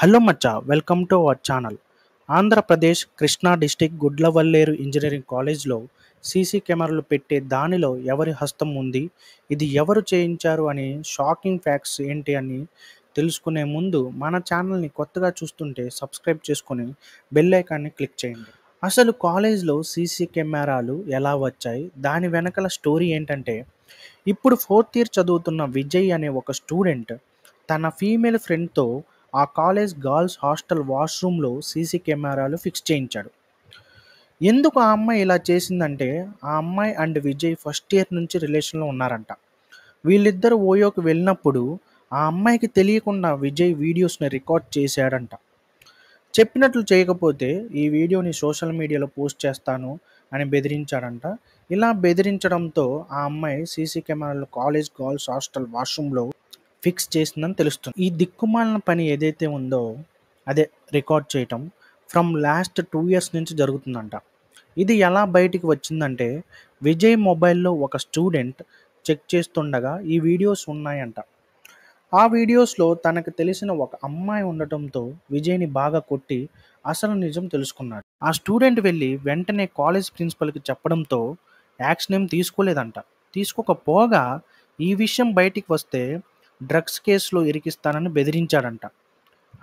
Hello Maccha, welcome to our channel. Andhra Pradesh Krishna district Gudlavalleru engineering కాలేజ్లో CC కెమెరాలు పెట్టే దానిలో ఎవరి హస్తం ఉంది, ఇది ఎవరు చేయించారు అని షాకింగ్ ఫ్యాక్ట్స్ ఏంటి అని తెలుసుకునే ముందు మన ఛానల్ని కొత్తగా చూస్తుంటే సబ్స్క్రైబ్ చేసుకొని బెల్ ఐకాన్ని క్లిక్ చేయండి. అసలు కాలేజ్లో సీసీ కెమెరాలు ఎలా వచ్చాయి, దాని వెనకాల స్టోరీ ఏంటంటే, ఇప్పుడు ఫోర్త్ ఇయర్ చదువుతున్న విజయ్ అనే ఒక స్టూడెంట్ తన ఫీమేల్ ఫ్రెండ్తో ఆ కాలేజ్ గర్ల్స్ హాస్టల్ వాష్రూమ్లో సీసీ కెమెరాలు ఫిక్స్ చేయించాడు. ఎందుకు ఆ అమ్మాయి ఇలా చేసిందంటే, ఆ అమ్మాయి అండ్ విజయ్ ఫస్ట్ ఇయర్ నుంచి రిలేషన్లో ఉన్నారంట. వీళ్ళిద్దరూ ఓయోకి వెళ్ళినప్పుడు ఆ అమ్మాయికి తెలియకుండా విజయ్ వీడియోస్ని రికార్డ్ చేశాడంట. చెప్పినట్లు చేయకపోతే ఈ వీడియోని సోషల్ మీడియాలో పోస్ట్ చేస్తాను అని బెదిరించాడంట. ఇలా బెదిరించడంతో ఆ అమ్మాయి సీసీ కెమెరాలు కాలేజ్ గర్ల్స్ హాస్టల్ వాష్రూమ్లో ఫిక్స్ చేసిందని తెలుస్తుంది. ఈ దిక్కుమాలిన పని ఏదైతే ఉందో అదే రికార్డ్ చేయటం ఫ్రమ్ లాస్ట్ 2 ఇయర్స్ నుంచి జరుగుతుందంట. ఇది ఎలా బయటికి వచ్చిందంటే, విజయ్ మొబైల్లో ఒక స్టూడెంట్ చెక్ చేస్తుండగా ఈ వీడియోస్ ఉన్నాయంట. ఆ వీడియోస్లో తనకు తెలిసిన ఒక అమ్మాయి ఉండటంతో విజయ్ని బాగా కొట్టి అసలు నిజం తెలుసుకున్నాడు. ఆ స్టూడెంట్ వెళ్ళి వెంటనే కాలేజ్ ప్రిన్సిపల్కి చెప్పడంతో యాక్షన్ ఏం తీసుకోలేదంట. తీసుకోకపోగా ఈ విషయం బయటికి వస్తే డ్రగ్స్ కేసులో ఇరికిస్తానని బెదిరించాడంట.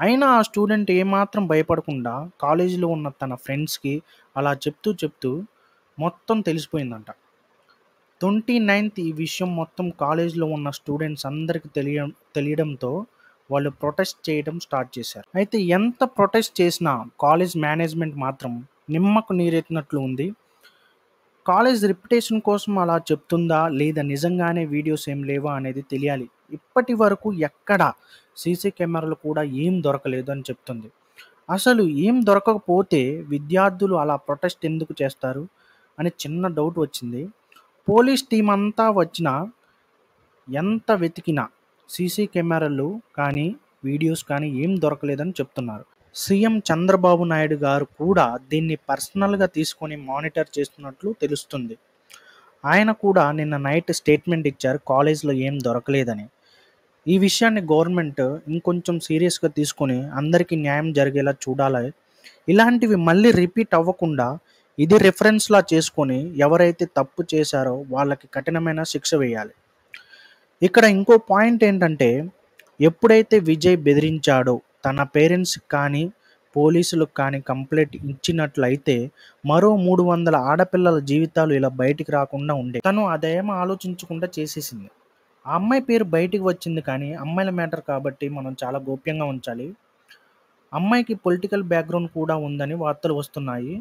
అయినా ఆ స్టూడెంట్ ఏమాత్రం భయపడకుండా కాలేజీలో ఉన్న తన ఫ్రెండ్స్కి అలా చెప్తూ మొత్తం తెలిసిపోయిందంట. 29th ఈ విషయం మొత్తం కాలేజీలో ఉన్న స్టూడెంట్స్ అందరికీ తెలియడంతో వాళ్ళు ప్రొటెస్ట్ చేయడం స్టార్ట్ చేశారు. అయితే ఎంత ప్రొటెస్ట్ చేసినా కాలేజ్ మేనేజ్మెంట్ మాత్రం నిమ్మకు నీరెత్తినట్లు ఉంది. కాలేజ్ రెప్యుటేషన్ కోసం అలా చెప్తుందా, లేదా నిజంగానే వీడియోస్ ఏం లేవా అనేది తెలియాలి. ఇప్పటి వరకు ఎక్కడ సీసీ కెమెరాలు కూడా ఏం దొరకలేదు అని చెప్తుంది. అసలు ఏం దొరకకపోతే విద్యార్థులు అలా ప్రొటెస్ట్ ఎందుకు చేస్తారు అని చిన్న డౌట్ వచ్చింది. పోలీస్ టీం అంతా వచ్చినా ఎంత వెతికినా సీసీ కెమెరాలు కానీ వీడియోస్ కానీ ఏం దొరకలేదని చెప్తున్నారు. సీఎం చంద్రబాబు నాయుడు గారు కూడా దీన్ని పర్సనల్గా తీసుకొని మానిటర్ చేస్తున్నట్లు తెలుస్తుంది. ఆయన కూడా నిన్న నైట్ స్టేట్మెంట్ ఇచ్చారు, కాలేజ్లో ఏం దొరకలేదని. ఈ విషయాన్ని గవర్నమెంట్ ఇంకొంచెం సీరియస్గా తీసుకొని అందరికీ న్యాయం జరిగేలా చూడాలి. ఇలాంటివి మళ్ళీ రిపీట్ అవ్వకుండా ఇది రెఫరెన్స్లా చేసుకొని ఎవరైతే తప్పు చేశారో వాళ్ళకి కఠినమైన శిక్ష వేయాలి. ఇక్కడ ఇంకో పాయింట్ ఏంటంటే, ఎప్పుడైతే విజయ్ బెదిరించాడో తన పేరెంట్స్కి కానీ పోలీసులకు కానీ కంప్లైంట్ ఇచ్చినట్లయితే మరో 300 ఆడపిల్లల జీవితాలు ఇలా బయటికి రాకుండా ఉండే. తను అదేమో ఆలోచించకుండా చేసేసింది. ఆ అమ్మాయి పేరు బయటికి వచ్చింది కానీ అమ్మాయిల మ్యాటర్ కాబట్టి మనం చాలా గోప్యంగా ఉంచాలి. అమ్మాయికి పొలిటికల్ బ్యాక్గ్రౌండ్ కూడా ఉందని వార్తలు వస్తున్నాయి.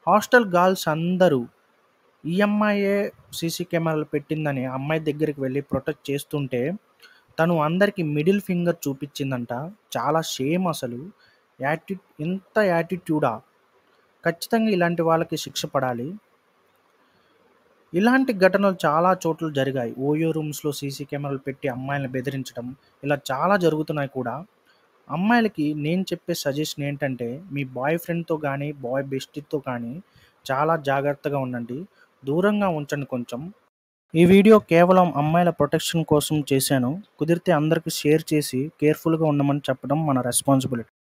హాస్టల్ గర్ల్స్ అందరూ ఈ అమ్మాయే సీసీ కెమెరాలు పెట్టిందని అమ్మాయి దగ్గరికి వెళ్ళి ప్రొటెక్ట్ చేస్తుంటే తను అందరికీ మిడిల్ ఫింగర్ చూపించిందంట. చాలా షేమ్ అసలు. ఇంత యాటిట్యూడా? ఖచ్చితంగా ఇలాంటి వాళ్ళకి శిక్ష పడాలి. ఇలాంటి ఘటనలు చాలా చోట్ల జరిగాయి. ఓయో రూమ్స్లో సీసీ కెమెరాలు పెట్టి అమ్మాయిలను బెదిరించడం ఇలా చాలా జరుగుతున్నాయి కూడా. అమ్మాయిలకి నేను చెప్పే సజెషన్ ఏంటంటే, మీ బాయ్ ఫ్రెండ్తో కానీ బాయ్ బెస్టీతో కానీ చాలా జాగ్రత్తగా ఉండండి, దూరంగా ఉంచండి కొంచెం. ఈ వీడియో కేవలం అమ్మాయిల ప్రొటెక్షన్ కోసం చేశాను. కుదిరితే అందరికీ షేర్ చేసి కేర్ఫుల్గా ఉండమని చెప్పడం మన రెస్పాన్సిబిలిటీ.